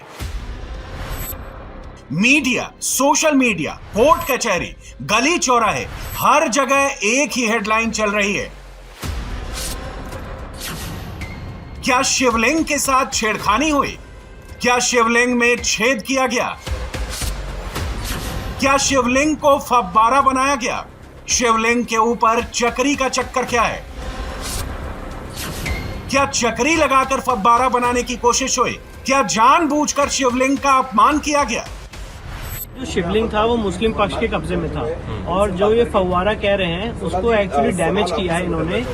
मीडिया, सोशल मीडिया, कोर्ट कचहरी, गली चौराहे, हर जगह एक ही हेडलाइन चल रही है। क्या शिवलिंग के साथ छेड़खानी हुई? क्या शिवलिंग में छेद किया गया? क्या शिवलिंग को फव्वारा बनाया गया? शिवलिंग के ऊपर चक्री का चक्कर क्या है? क्या चक्री लगाकर फव्वारा बनाने की कोशिश हुई? क्या जानबूझकर शिवलिंग का अपमान किया गया? जो शिवलिंग था वो मुस्लिम पक्ष के कब्जे में था, और जो ये फव्वारा कह रहे हैं उसको एक्चुअली डैमेज किया है इन्होंने।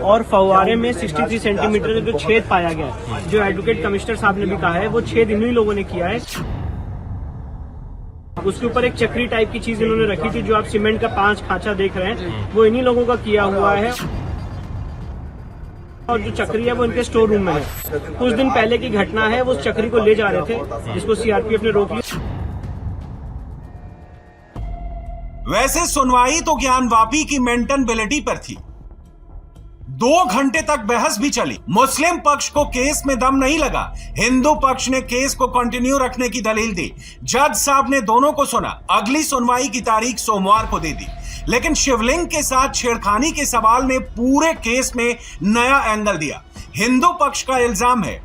और फव्वारे में 63 सेंटीमीटर का जो छेद पाया गया, जो एडवोकेट कमिश्नर साहब ने भी कहा है, वो छेद इन्हीं लोगों ने किया है। उसके ऊपर एक चक्री टाइप की चीज इन्होंने रखी थी, जो आप सीमेंट का 5 खांचा देख रहे हैं, वो इन्हीं लोगों का किया हुआ है। और जो चक्री है वो इनके स्टोर रूम में है। कुछ दिन पहले की घटना है, वो उस चक्री को ले जा रहे थे, जिसको सीआरपीएफ ने रोक लिया। वैसे सुनवाई तो ज्ञानवापी की मेंटेनेबिलिटी पर थी। 2 घंटे तक बहस भी चली। मुस्लिम पक्ष को केस में दम नहीं लगा। हिंदू पक्ष ने केस को कंटिन्यू रखने की दलील दी। जज साहब ने दोनों को सुना। अगली सुनवाई की तारीख सोमवार को दे दी। लेकिन शिवलिंग के साथ छेड़खानी के सवाल ने पूरे केस में नया एंगल दिया। हिंदू पक्ष का इल्जाम है,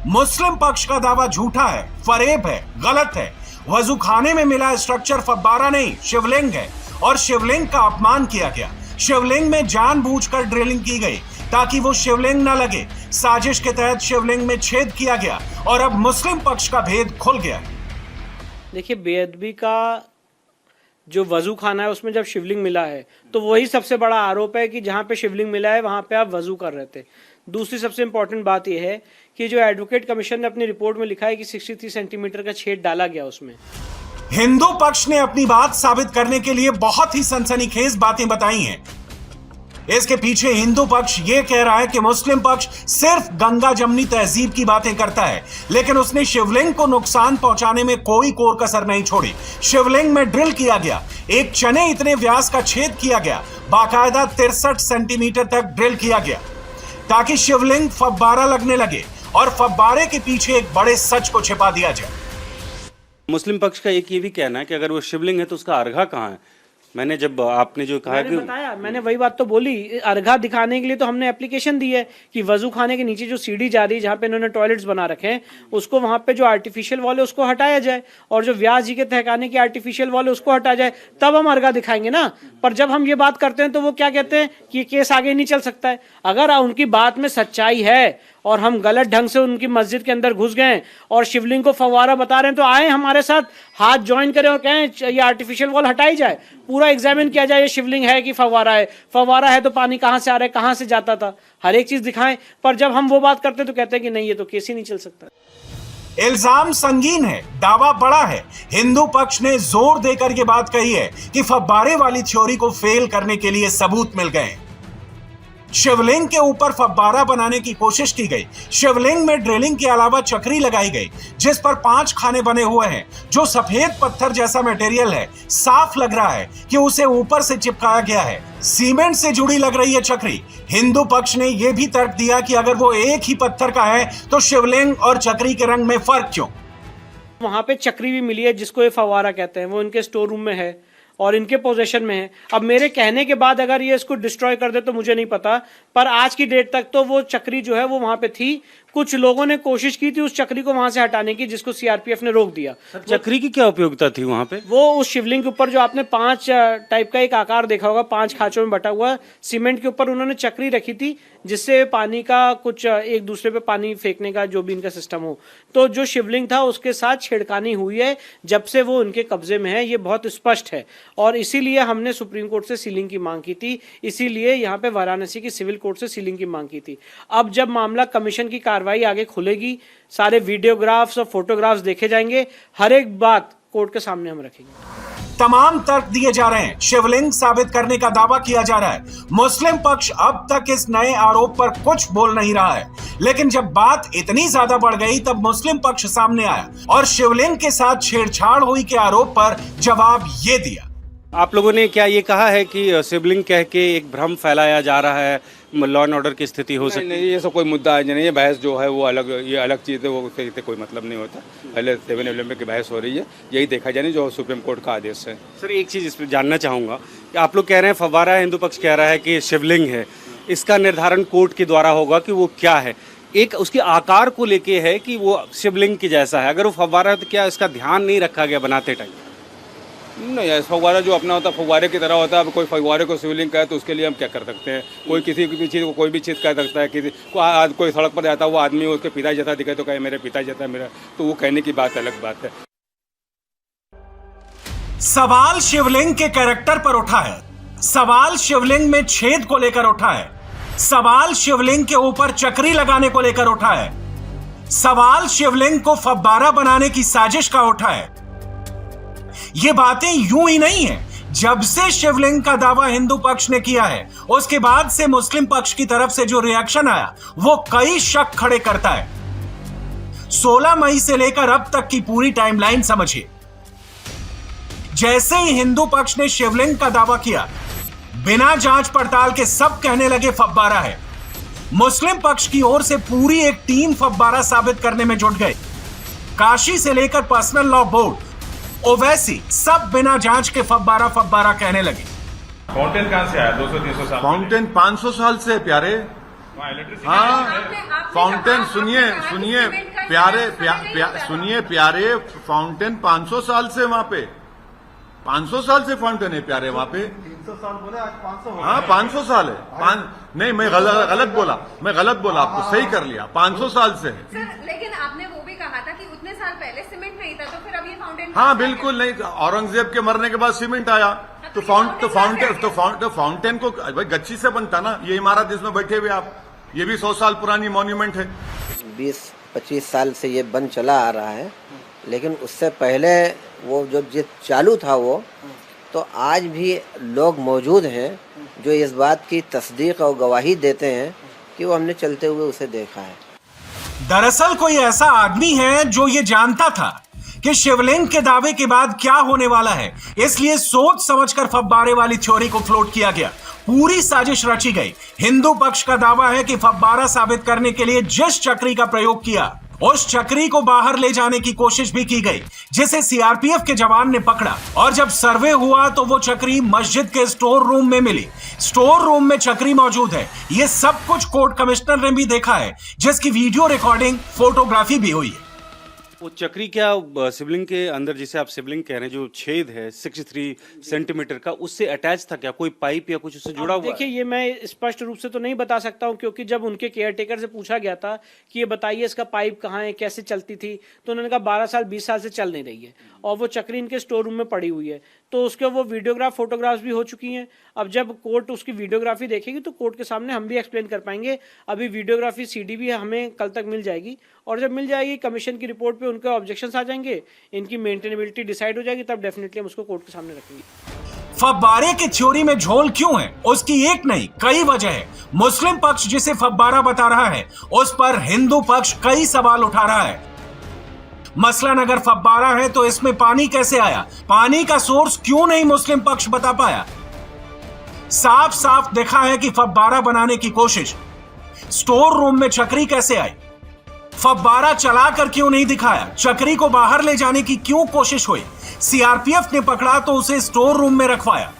मुस्लिम पक्ष का दावा झूठा है, फरेब है, गलत है। वजू खाने में मिला स्ट्रक्चर फव्वारा नहीं, शिवलिंग है, और शिवलिंग का अपमान किया गया। शिवलिंग में जानबूझकर ड्रिलिंग की गई ताकि वो शिवलिंग न लगे। साजिश के तहत शिवलिंग में छेद किया गया, और अब मुस्लिम पक्ष का भेद खुल गया। देखिए, बेअदबी का जो वजू खाना है उसमें जब शिवलिंग मिला है, तो वही सबसे बड़ा आरोप है कि जहाँ पे शिवलिंग मिला है वहाँ पे आप वजू कर रहे थे। दूसरी सबसे इंपॉर्टेंट बात यह है कि जो एडवोकेट कमीशन ने अपनी रिपोर्ट में लिखा है कि 63 सेंटीमीटर का छेद डाला गया उसमें। हिंदू पक्ष ने अपनी बात साबित करने के लिए बहुत ही सनसनीखेज बातें बताई हैं। इसके पीछे हिंदू पक्ष यह कह रहा है कि मुस्लिम पक्ष सिर्फ गंगा जमनी तहजीब की बातें करता है, लेकिन उसने शिवलिंग को नुकसान पहुंचाने में कोई कोर कसर नहीं छोड़ी। शिवलिंग में ड्रिल किया गया, एक चने इतने व्यास का छेद किया गया, बाकायदा 63 सेंटीमीटर तक ड्रिल किया गया ताकि शिवलिंग फव्वारा लगने लगे, और फव्वारे के पीछे एक बड़े सच को छिपा दिया जाए। मुस्लिम पक्ष का एक ये भी कहना है कि अगर वो शिवलिंग है तो उसका अर्घा कहाँ है? मैंने जब आपने जो कहा मैंने बताया, मैंने वही बात तो बोली, अर्घा दिखाने के लिए तो हमने एप्लीकेशन दी है कि वजू खाने के नीचे जो सीढ़ी जा रही है जहाँ पे इन्होंने टॉयलेट्स बना रखे हैं, उसको वहाँ पे जो आर्टिफिशियल वॉल है उसको हटाया जाए, और जो व्यास जी के तहखाने की आर्टिफिशियल वॉल है उसको हटाया जाए, तब हम अर्घा दिखाएंगे ना। पर जब हम ये बात करते हैं तो वो क्या कहते हैं कि ये केस आगे नहीं चल सकता है। अगर उनकी बात में सच्चाई है और हम गलत ढंग से उनकी मस्जिद के अंदर घुस गए और शिवलिंग को फव्वारा बता रहे हैं, तो आए हमारे साथ, हाथ ज्वाइन करें और कहें ये आर्टिफिशियल वॉल हटाई जाए, पूरा एग्जामिन किया जाए ये शिवलिंग है कि फव्वारा है। फव्वारा है तो पानी कहाँ से आ रहा है, कहाँ से जाता था, हर एक चीज दिखाएं। पर जब हम वो बात करते हैं तो कहते हैं कि नहीं, ये तो केस ही नहीं चल सकता। इल्जाम संगीन है, दावा बड़ा है। हिंदू पक्ष ने जोर देकर ये बात कही है कि फव्वारे वाली थ्योरी को फेल करने के लिए सबूत मिल गए। शिवलिंग के ऊपर फव्वारा बनाने की कोशिश की गई। शिवलिंग में ड्रिलिंग के अलावा चक्री लगाई गई जिस पर 5 खाने बने हुए हैं। जो सफेद पत्थर जैसा मटेरियल है, साफ लग रहा है कि उसे ऊपर से चिपकाया गया है। सीमेंट से जुड़ी लग रही है चक्री। हिंदू पक्ष ने यह भी तर्क दिया कि अगर वो एक ही पत्थर का है तो शिवलिंग और चक्री के रंग में फर्क क्यों? वहां पे चक्री भी मिली है जिसको ये फव्वारा कहते हैं, वो इनके स्टोर रूम में है और इनके पोजीशन में है। अब मेरे कहने के बाद अगर ये इसको डिस्ट्रॉय कर दे तो मुझे नहीं पता, पर आज की डेट तक तो वो चक्री जो है वो वहां पे थी। कुछ लोगों ने कोशिश की थी उस चक्री को वहां से हटाने की, जिसको सीआरपीएफ ने रोक दिया। चक्री की क्या उपयोगिता थी वहां पे? वो उस शिवलिंग के ऊपर जो आपने 5 टाइप का एक आकार देखा होगा, 5 खांचों में बटा हुआ सीमेंट के ऊपर उन्होंने चक्री रखी थी, जिससे पानी का कुछ एक दूसरे पे पानी फेंकने का जो भी इनका सिस्टम हो। तो जो शिवलिंग था उसके साथ छेड़खानी हुई है जब से वो उनके कब्जे में है, ये बहुत स्पष्ट है। और इसीलिए हमने सुप्रीम कोर्ट से सीलिंग की मांग की थी, इसीलिए यहाँ पे वाराणसी की सिविल कोर्ट से सीलिंग की मांग की थी। अब जब मामला कमीशन की कार्रवाई आगे खुलेगी, सारे वीडियोग्राफ्स और फोटोग्राफ्स देखे जाएंगे, हर एक बात कोर्ट के सामने हम रखेंगे। तमाम तर्क दिए जा रहे हैं, शिवलिंग साबित करने का दावा किया जा रहा है। मुस्लिम पक्ष अब तक इस नए आरोप पर कुछ बोल नहीं रहा है, लेकिन जब बात इतनी ज्यादा बढ़ गई तब मुस्लिम पक्ष सामने आया और शिवलिंग के साथ छेड़छाड़ हुई के आरोप पर जवाब ये दिया। आप लोगों ने क्या ये कहा है कि शिवलिंग कह के एक भ्रम फैलाया जा रहा है, लॉ एंड ऑर्डर की स्थिति हो सकती है? नहीं, ये सब कोई मुद्दा है नहीं। ये बहस जो है वो अलग, ये अलग चीज़ है, वो उससे कोई मतलब नहीं होता। पहले 7-11 की बहस हो रही है, यही देखा जाए जो सुप्रीम कोर्ट का आदेश है। सर एक चीज़ इस पर जानना चाहूँगा कि आप लोग कह रहे हैं फव्वारा है, हिंदू पक्ष कह रहा है कि शिवलिंग है, इसका निर्धारण कोर्ट के द्वारा होगा कि वो क्या है। एक उसके आकार को लेके है कि वो शिवलिंग की जैसा है, अगर वो फव्वारा है तो क्या इसका ध्यान नहीं रखा गया बनाते टाइम? नहीं, फव्वारा जो अपना होता है फव्वारे की तरह होता है। अब कोई फव्वारे को शिवलिंग कहे तो उसके लिए हम क्या कर सकते हैं? कोई किसी की चीज़ को कोई भी चीज़ कह सकता है। कोई सड़क पर जाता है वो आदमी उसके पिता जैसा दिखे तो कहे मेरे पिता जैसा मेरा, तो वो कहने की बात अलग बात है। सवाल शिवलिंग के कैरेक्टर पर उठा है, सवाल शिवलिंग में छेद को लेकर उठा है, सवाल शिवलिंग के ऊपर चक्री लगाने को लेकर उठा है, सवाल शिवलिंग को फव्वारा बनाने की साजिश का उठा है। ये बातें यूं ही नहीं है। जब से शिवलिंग का दावा हिंदू पक्ष ने किया है उसके बाद से मुस्लिम पक्ष की तरफ से जो रिएक्शन आया वो कई शक खड़े करता है। 16 मई से लेकर अब तक की पूरी टाइमलाइन समझिए। जैसे ही हिंदू पक्ष ने शिवलिंग का दावा किया, बिना जांच पड़ताल के सब कहने लगे फव्वारा है। मुस्लिम पक्ष की ओर से पूरी एक टीम फव्वारा साबित करने में जुट गई। काशी से लेकर पर्सनल लॉ बोर्ड, ओवैसी, सब बिना जांच के फव्वारा फव्वारा कहने लगे। फाउंटेन कहां से आया? 200-300 साल? फाउंटेन 500 साल से प्यारे। हाँ, फाउंटेन सुनिए प्यारे, सुनिए प्यारे, फाउंटेन 500 साल से वहां पे, 500 साल से फाउंटेन है प्यारे वहां पे। 300 साल बोले, आज 500 हाँ 500 साल है। नहीं, मैं गलत बोला, आपको सही कर लिया, 500 साल से है। सर, लेकिन आपने वो भी कहा था कि उतने साल पहले सीमेंट नहीं था, तो फिर अब ये फाउंटेन? हाँ बिल्कुल नहीं, औरंगजेब के मरने के बाद सीमेंट आया तो फाउंटेन को भाई गच्ची से बनता ना। ये इमारत जिसमें बैठे हुए आप, ये भी 100 साल पुरानी मॉन्यूमेंट है। 20-25 साल से ये बन चला आ रहा है, लेकिन उससे पहले वो जो चालू था वो, तो आज भी लोग मौजूद हैं जो इस बात की तस्दीक और गवाही देते हैं कि वो हमने चलते हुए उसे देखा है। दरअसल कोई ऐसा आदमी है जो ये जानता था कि शिवलिंग के दावे के बाद क्या होने वाला है, इसलिए सोच समझकर फव्वारे वाली थ्योरी को फ्लोट किया गया। पूरी साजिश रची गई। हिंदू पक्ष का दावा है कि फव्वारा साबित करने के लिए जिस चक्री का प्रयोग किया उस चक्री को बाहर ले जाने की कोशिश भी की गई, जिसे सीआरपीएफ के जवान ने पकड़ा। और जब सर्वे हुआ तो वो चक्री मस्जिद के स्टोर रूम में मिली। स्टोर रूम में चक्री मौजूद है। ये सब कुछ कोर्ट कमिश्नर ने भी देखा है, जिसकी वीडियो रिकॉर्डिंग, फोटोग्राफी भी हुई है। वो चक्री क्या शिवलिंग के अंदर, जिसे आप शिवलिंग कह रहे हैं, जो छेद है 63 सेंटीमीटर का, उससे अटैच था क्या? कोई पाइप या कुछ उससे जुड़ा हुआ? देखिए, ये मैं स्पष्ट रूप से तो नहीं बता सकता हूँ, क्योंकि जब उनके केयरटेकर से पूछा गया था कि ये बताइए इसका पाइप कहाँ है, कैसे चलती थी, तो उन्होंने कहा 12 साल 20 साल से चल नहीं रही है और वो चक्री इनके स्टोर रूम में पड़ी हुई है। तो उसके वो वीडियोग्राफ, फोटोग्राफ्स भी हो चुकी हैं। अब जब कोर्ट उसकी वीडियोग्राफी देखेगी तो कोर्ट के सामने हम भी एक्सप्लेन कर पाएंगे। अभी वीडियोग्राफी सीडी भी हमें कल तक मिल जाएगी, और जब मिल जाएगी कमीशन की रिपोर्ट पे उनके ऑब्जेक्शंस आ जाएंगे, इनकी मेंटेनेबिलिटी डिसाइड हो जाएगी, तब डेफिनेटली हम उसको कोर्ट के सामने रखेंगे। फव्वारे की थ्योरी में झोल क्यों है, उसकी एक नहीं कई वजह है। मुस्लिम पक्ष जिसे फव्वारा बता रहा है, उस पर हिंदू पक्ष कई सवाल उठा रहा है। मसलन अगर फव्वारा है तो इसमें पानी कैसे आया? पानी का सोर्स क्यों नहीं मुस्लिम पक्ष बता पाया? साफ साफ देखा है कि फव्वारा बनाने की कोशिश। स्टोर रूम में चक्री कैसे आई? फव्वारा चलाकर क्यों नहीं दिखाया? चक्री को बाहर ले जाने की क्यों कोशिश हुई? सीआरपीएफ ने पकड़ा तो उसे स्टोर रूम में रखवाया।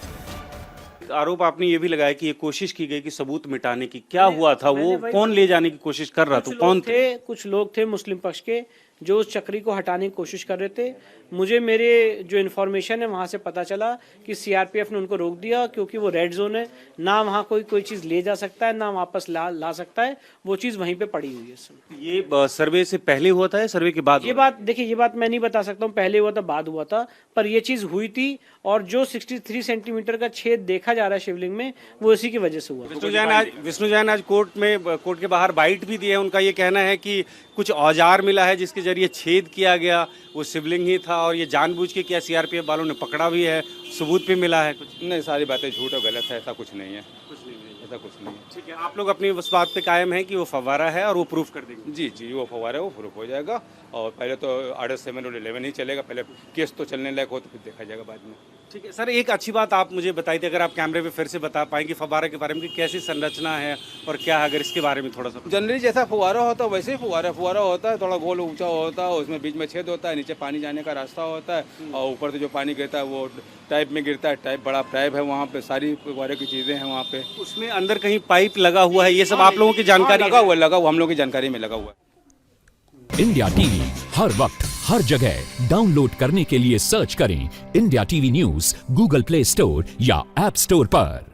आरोप आपने ये भी लगाया कि ये कोशिश की गई कि सबूत मिटाने की। क्या हुआ था? वो कौन ले जाने की कोशिश कर रहा था? कौन थे? कुछ लोग थे मुस्लिम पक्ष के जो उस चक्री को हटाने की कोशिश कर रहे थे। मुझे मेरे जो इन्फॉर्मेशन है वहाँ से पता चला कि सीआरपीएफ ने उनको रोक दिया, क्योंकि वो रेड जोन है, ना वहाँ कोई चीज़ ले जा सकता है, ना वापस ला सकता है। वो चीज़ वहीं पे पड़ी हुई है। ये सर्वे से पहले हुआ था या सर्वे के बाद? ये बात देखिए, ये बात मैं नहीं बता सकता हूँ पहले हुआ था बाद हुआ था, पर ये चीज़ हुई थी। और जो 63 सेंटीमीटर का छेद देखा जा रहा है शिवलिंग में, वो इसी की वजह से हुआ। विष्णु जैन आज कोर्ट के बाहर बाइट भी दिए। उनका ये कहना है कि कुछ औजार मिला है जिसके जरिए छेद किया गया, वो शिवलिंग ही था, और ये जानबूझ के किया। सीआरपीएफ वालों ने पकड़ा भी है, सबूत भी मिला है। कुछ नहीं, सारी बातें झूठ और गलत है, ऐसा कुछ नहीं है। ऐसा कुछ नहीं है। ठीक है, आप लोग अपनी उस बात पे कायम है कि वो फव्वारा है और वो प्रूफ कर देंगे? जी, वो फव्वारा है, वो प्रूफ हो जाएगा। और पहले तो ऑर्डर 7 और 11 ही चलेगा। पहले केस तो चलने लायक हो तो फिर देखा जाएगा बाद में। ठीक है सर, एक अच्छी बात आप मुझे बताई थी, अगर आप कैमरे पे फिर से बता पाएंगे फव्वारे के बारे में, कि कैसी संरचना है और क्या है, अगर इसके बारे में थोड़ा सा। जनरली जैसा फव्वारा होता है वैसे ही फव्वारा होता है। थोड़ा गोल ऊंचा होता है, उसमें बीच में छेद होता है, नीचे पानी जाने का रास्ता होता है, और ऊपर से जो पानी गिरता है वो टाइप में गिरता है। टाइप बड़ा पाइप है वहाँ पे, सारी फव्वारे की चीज़ें हैं वहाँ पे। उसमें अंदर कहीं पाइप लगा हुआ है, ये सब आप लोगों की जानकारी? लगा हुआ हम लोगों की जानकारी में लगा हुआ है। इंडिया टीवी हर वक्त हर जगह डाउनलोड करने के लिए सर्च करें India TV news Google play store या ऐप स्टोर पर।